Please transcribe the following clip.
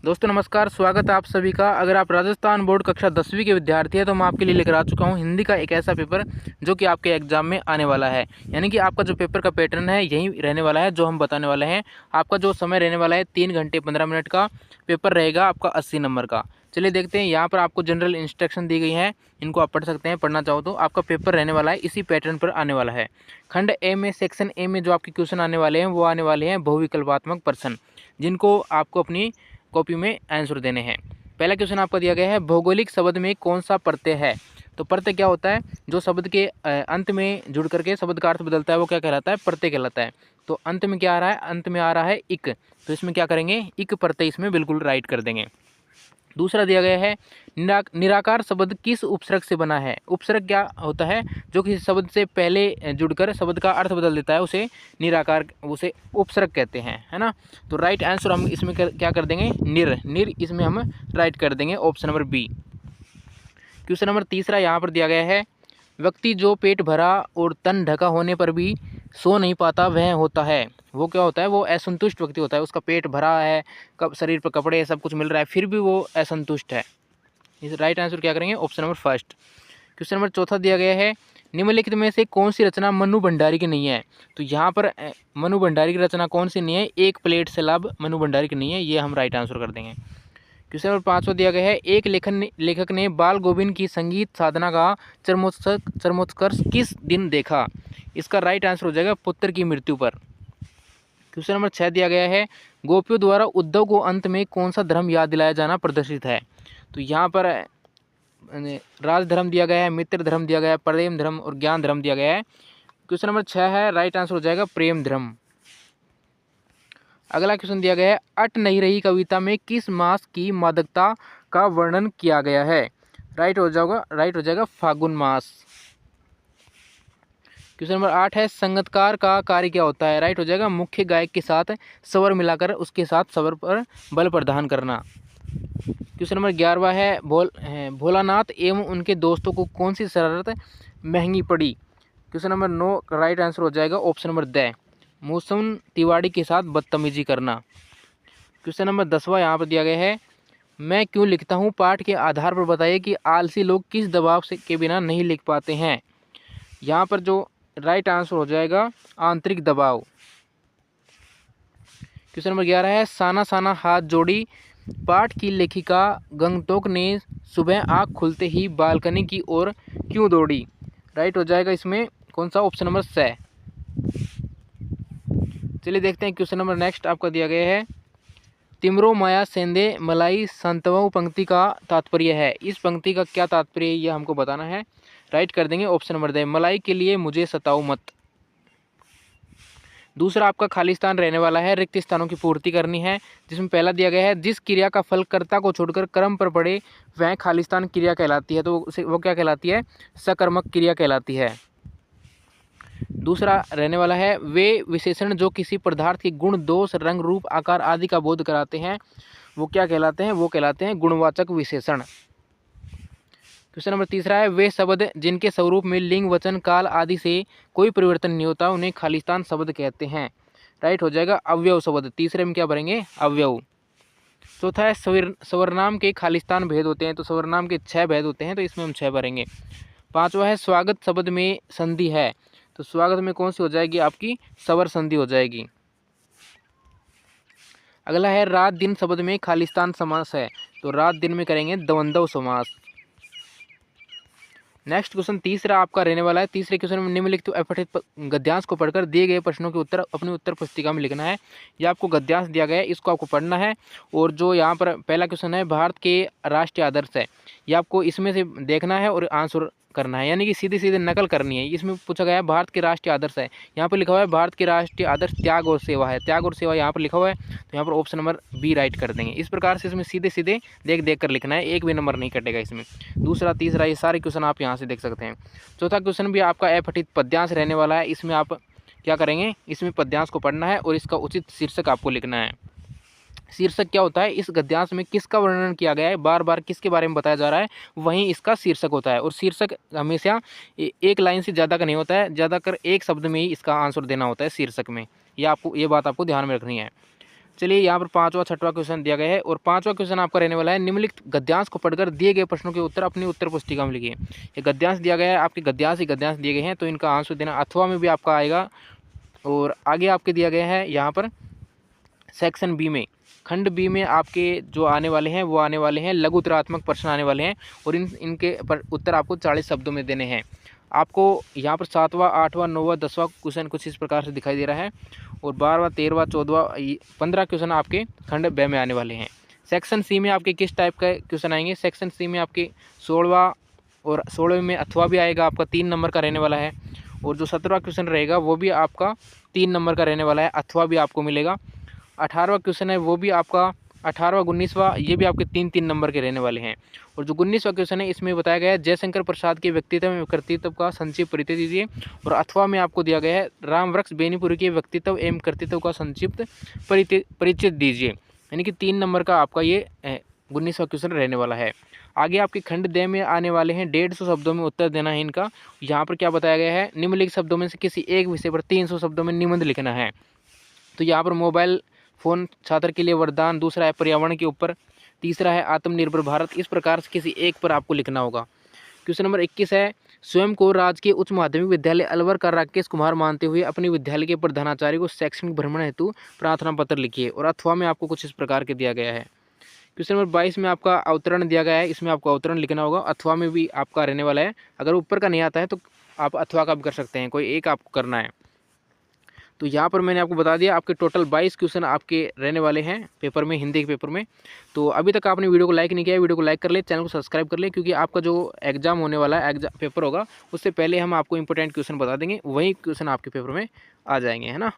दोस्तों नमस्कार, स्वागत है आप सभी का। अगर आप राजस्थान बोर्ड कक्षा 10वीं के विद्यार्थी हैं तो मैं आपके लिए लेकर आ चुका हूं हिंदी का एक ऐसा पेपर जो कि आपके एग्जाम में आने वाला है। यानी कि आपका जो पेपर का पैटर्न है यही रहने वाला है जो हम बताने वाले हैं। आपका जो समय रहने वाला है 3 घंटे 15 मिनट का पेपर रहेगा आपका 80 नंबर का। चलिए देखते हैं। यहाँ पर आपको जनरल इंस्ट्रक्शन दी गई हैं, इनको आप पढ़ सकते हैं। पढ़ना चाहो तो आपका पेपर रहने वाला है इसी पैटर्न पर आने वाला है। खंड ए में सेक्शन ए में जो आपके क्वेश्चन आने वाले हैं वो आने वाले हैं बहुविकल्पात्मक प्रश्न, जिनको आपको अपनी कॉपी में आंसर देने हैं। पहला क्वेश्चन आपको दिया गया है, भौगोलिक शब्द में कौन सा प्रत्यय है। तो प्रत्यय क्या होता है? जो शब्द के अंत में जुड़ करके शब्द का अर्थ बदलता है वो क्या कहलाता है? प्रत्यय कहलाता है। तो अंत में क्या आ रहा है? अंत में आ रहा है इक, तो इसमें क्या करेंगे? इक प्रत्यय इसमें बिल्कुल राइट कर देंगे। दूसरा दिया गया है, निराकार शब्द किस उपसर्ग से बना है। उपसर्ग क्या होता है? जो किसी शब्द से पहले जुड़कर शब्द का अर्थ बदल देता है उसे निराकार, उसे उपसर्ग कहते हैं, है ना। तो राइट आंसर हम इसमें क्या कर देंगे? निर इसमें हम राइट कर देंगे, option number B. Question number तीसरा यहाँ पर दिया गया है, व्यक्ति जो पेट भरा और तन ढका होने पर भी सो नहीं पाता वह होता है। वो क्या होता है? वो असंतुष्ट व्यक्ति होता है। उसका पेट भरा है, कब शरीर पर कपड़े सब कुछ मिल रहा है, फिर भी वो असंतुष्ट है। इस राइट आंसर क्या करेंगे? Option number first. Question number चौथा दिया गया है, निम्नलिखित में से कौन सी रचना मनु भंडारी की नहीं है। तो यहाँ पर मनु भंडारी की रचना कौन सी नहीं है? एक प्लेट सैलाब मनु भंडारी की नहीं है, ये हम राइट आंसर कर देंगे। क्वेश्चन नंबर पाँचवा दिया गया है, एक लेखक ने बाल गोविंद की संगीत साधना का चरमोत्कर्ष किस दिन देखा। इसका राइट आंसर हो जाएगा पुत्र की मृत्यु पर। क्वेश्चन नंबर 6 दिया गया है, गोपियों द्वारा उद्धव को अंत में कौन सा धर्म याद दिलाया जाना प्रदर्शित है। तो यहाँ पर राज धर्म दिया गया है, मित्र धर्म दिया गया है, प्रेम धर्म और ज्ञान धर्म दिया गया है। क्वेश्चन नंबर 6 है, राइट आंसर हो जाएगा प्रेम धर्म। अगला क्वेश्चन दिया गया है, अट नहीं रही कविता में किस मास की मादकता का वर्णन किया गया है। राइट हो जाएगा फागुन मास। क्वेश्चन नंबर 8 है, संगीतकार का कार्य क्या होता है। राइट हो जाएगा मुख्य गायक के साथ स्वर मिलाकर उसके साथ स्वर पर बल प्रदान करना। क्वेश्चन नंबर 11 है, भोलानाथ एवं उनके दोस्तों को कौन सी शरारत महंगी पड़ी। क्वेश्चन नंबर 9 राइट आंसर हो जाएगा ऑप्शन नंबर द, मौसम तिवारी के साथ बदतमीजी करना। क्वेश्चन नंबर 10वां यहाँ पर दिया गया है, मैं क्यों लिखता हूँ पाठ के आधार पर बताइए कि आलसी लोग किस दबाव से के बिना नहीं लिख पाते हैं। यहाँ पर जो राइट आंसर हो जाएगा आंतरिक दबाव। क्वेश्चन नंबर 11 है, साना साना हाथ जोड़ी पाठ की लेखिका गंगटोक ने सुबह आँख खुलते ही बालकनी की ओर क्यों दौड़ी। राइट हो जाएगा इसमें कौन सा? ऑप्शन नंबर स। चलिए देखते हैं क्वेश्चन नंबर नेक्स्ट आपका दिया गया है, तिमरो माया सेंदे मलाई संतवो पंक्ति का तात्पर्य है। इस पंक्ति का क्या तात्पर्य है यह हमको बताना है। राइट कर देंगे ऑप्शन नंबर द, मलाई के लिए मुझे सताओ मत। दूसरा आपका खालिस्तान रहने वाला है, रिक्त स्थानों की पूर्ति करनी है, जिसमें पहला दिया गया है, जिस क्रिया का फल कर्ता को छोड़कर कर्म पर पड़े वह खालिस्तान क्रिया कहलाती है। तो वो क्या कहलाती है? सकर्मक क्रिया कहलाती है। दूसरा रहने वाला है, वे विशेषण जो किसी पदार्थ के गुण दोष रंग रूप आकार आदि का बोध कराते हैं वो क्या कहलाते हैं? वो कहलाते हैं गुणवाचक विशेषण। क्वेश्चन नंबर तीसरा है, वे शब्द जिनके स्वरूप में लिंग वचन काल आदि से कोई परिवर्तन नहीं होता उन्हें खालिस्तान शब्द कहते हैं। राइट हो जाएगा अवयव शब्द। तीसरे में क्या भरेंगे? अवयव। चौथा है, स्वर्नाम के खालिस्तान भेद होते हैं। तो स्वर्नाम के 6 भेद होते हैं, तो इसमें हम 6 भरेंगे। पांचवा है, स्वागत शब्द में संधि है। तो स्वागत में कौन सी हो जाएगी? आपकी स्वर संधि हो जाएगी। अगला है, रात दिन शब्द में खालिस्तान समास है। तो रात दिन में करेंगे द्वंद्व समास। नेक्स्ट क्वेश्चन तीसरा आपका रहने वाला है। तीसरे क्वेश्चन में निम्नलिखित अपठित गद्यांश को पढ़कर दिए गए प्रश्नों के उत्तर अपनी उत्तर पुस्तिका में लिखना है। ये आपको गद्यांश दिया गया है, इसको आपको पढ़ना है। और जो यहाँ पर पहला क्वेश्चन है, भारत के राष्ट्रीय आदर्श है, ये आपको इसमें से देखना है और आंसर करना है, यानी कि सीधे सीधे नकल करनी है। इसमें पूछा गया है भारत के राष्ट्रीय आदर्श है, यहाँ पर लिखा हुआ है भारत के राष्ट्रीय आदर्श त्याग और सेवा है। त्याग और सेवा यहाँ पर लिखा हुआ है, तो यहाँ पर ऑप्शन नंबर बी राइट कर देंगे। इस प्रकार से इसमें सीधे सीधे देख देख कर लिखना है, एक भी नंबर नहीं कटेगा इसमें। दूसरा तीसरा ये सारे क्वेश्चन आप यहाँ से देख सकते हैं। चौथा क्वेश्चन भी आपका अपठित पद्यांश रहने वाला है। इसमें आप क्या करेंगे? इसमें पद्यांश को पढ़ना है और इसका उचित शीर्षक आपको लिखना है। शीर्षक क्या होता है? इस गद्यांश में किसका वर्णन किया गया है, बार बार किसके बारे में बताया जा रहा है, वहीं इसका शीर्षक होता है। और शीर्षक हमेशा एक लाइन से ज़्यादा का नहीं होता है, ज़्यादातर एक शब्द में ही इसका आंसर देना होता है शीर्षक में। ये बात आपको ध्यान में रखनी है। चलिए यहाँ पर 5वां 6वां क्वेश्चन दिया गया है और 5वां क्वेश्चन आपका रहने वाला है, निम्नलिखित गद्यांश को पढ़कर दिए गए प्रश्नों के उत्तर अपनी उत्तर पुस्तिका में लिखिए। ये गद्यांश दिया गया है, आपके गद्यांश ही गद्यांश दिए गए हैं, तो इनका आंसर देना अथवा में भी आपका आएगा। और आगे आपके दिया गया है यहाँ पर सेक्शन बी में, खंड बी में आपके जो आने वाले हैं वो आने वाले हैं लघु उत्तरात्मक प्रश्न आने वाले हैं और इनके उत्तर आपको 40 शब्दों में देने हैं। आपको यहाँ पर 7वां 8वां 9वां 10वां क्वेश्चन कुछ इस प्रकार से दिखाई दे रहा है और 12वां 13वां 14वां 15 क्वेश्चन आपके खंड ब में आने वाले हैं। सेक्शन सी में आपके किस टाइप का क्वेश्चन आएंगे? सेक्शन सी में आपके 16वां और 16वें में अथवा भी आएगा, आपका 3 नंबर का रहने वाला है। और जो 17वां क्वेश्चन रहेगा वो भी आपका 3 नंबर का रहने वाला है, अथवा भी आपको मिलेगा। 18वां क्वेश्चन है वो भी आपका 18वां 19वां ये भी आपके 3-3 नंबर के रहने वाले हैं। और जो 19वां क्वेश्चन है इसमें बताया गया है जयशंकर प्रसाद के व्यक्तित्व एवं कर्तृत्व का संक्षिप्त परिचय दीजिए। और अथवा में आपको दिया गया है रामवृक्ष बेनीपुरी के व्यक्तित्व एवं कर्तृत्व का संक्षिप्त परिचय दीजिए। यानी कि 3 नंबर का आपका ये 19वां क्वेश्चन रहने वाला है। आगे आपके खंड द में आने वाले हैं 150 शब्दों में उत्तर देना है इनका। यहाँ पर क्या बताया गया है, निम्नलिखित शब्दों में से किसी एक विषय पर 300 शब्दों में निबंध लिखना है। तो यहाँ पर मोबाइल फ़ोन छात्र के लिए वरदान, दूसरा है पर्यावरण के ऊपर, तीसरा है आत्मनिर्भर भारत। इस प्रकार से किसी एक पर आपको लिखना होगा। क्वेश्चन नंबर 21 है, स्वयं को राजकीय उच्च माध्यमिक विद्यालय अलवर का राकेश कुमार मानते हुए अपने विद्यालय के प्रधानाचार्य को शैक्षणिक भ्रमण हेतु प्रार्थना पत्र लिखिए। और अथवा में आपको कुछ इस प्रकार के दिया गया है। क्वेश्चन नंबर 22 में आपका अवतरण दिया गया है, इसमें आपको अवतरण लिखना होगा। अथवा में भी आपका रहने वाला है, अगर ऊपर का नहीं आता है तो आप अथवा का भी कर सकते हैं, कोई एक आपको करना है। तो यहाँ पर मैंने आपको बता दिया आपके टोटल 22 क्वेश्चन आपके रहने वाले हैं पेपर में, हिंदी के पेपर में। तो अभी तक आपने वीडियो को लाइक नहीं किया है, वीडियो को लाइक कर ले, चैनल को सब्सक्राइब कर ले, क्योंकि आपका जो एग्जाम होने वाला है, एग्जाम पेपर होगा, उससे पहले हम आपको इंपॉर्टेंट क्वेश्चन बता देंगे, वही क्वेश्चन आपके पेपर में आ जाएंगे, है ना।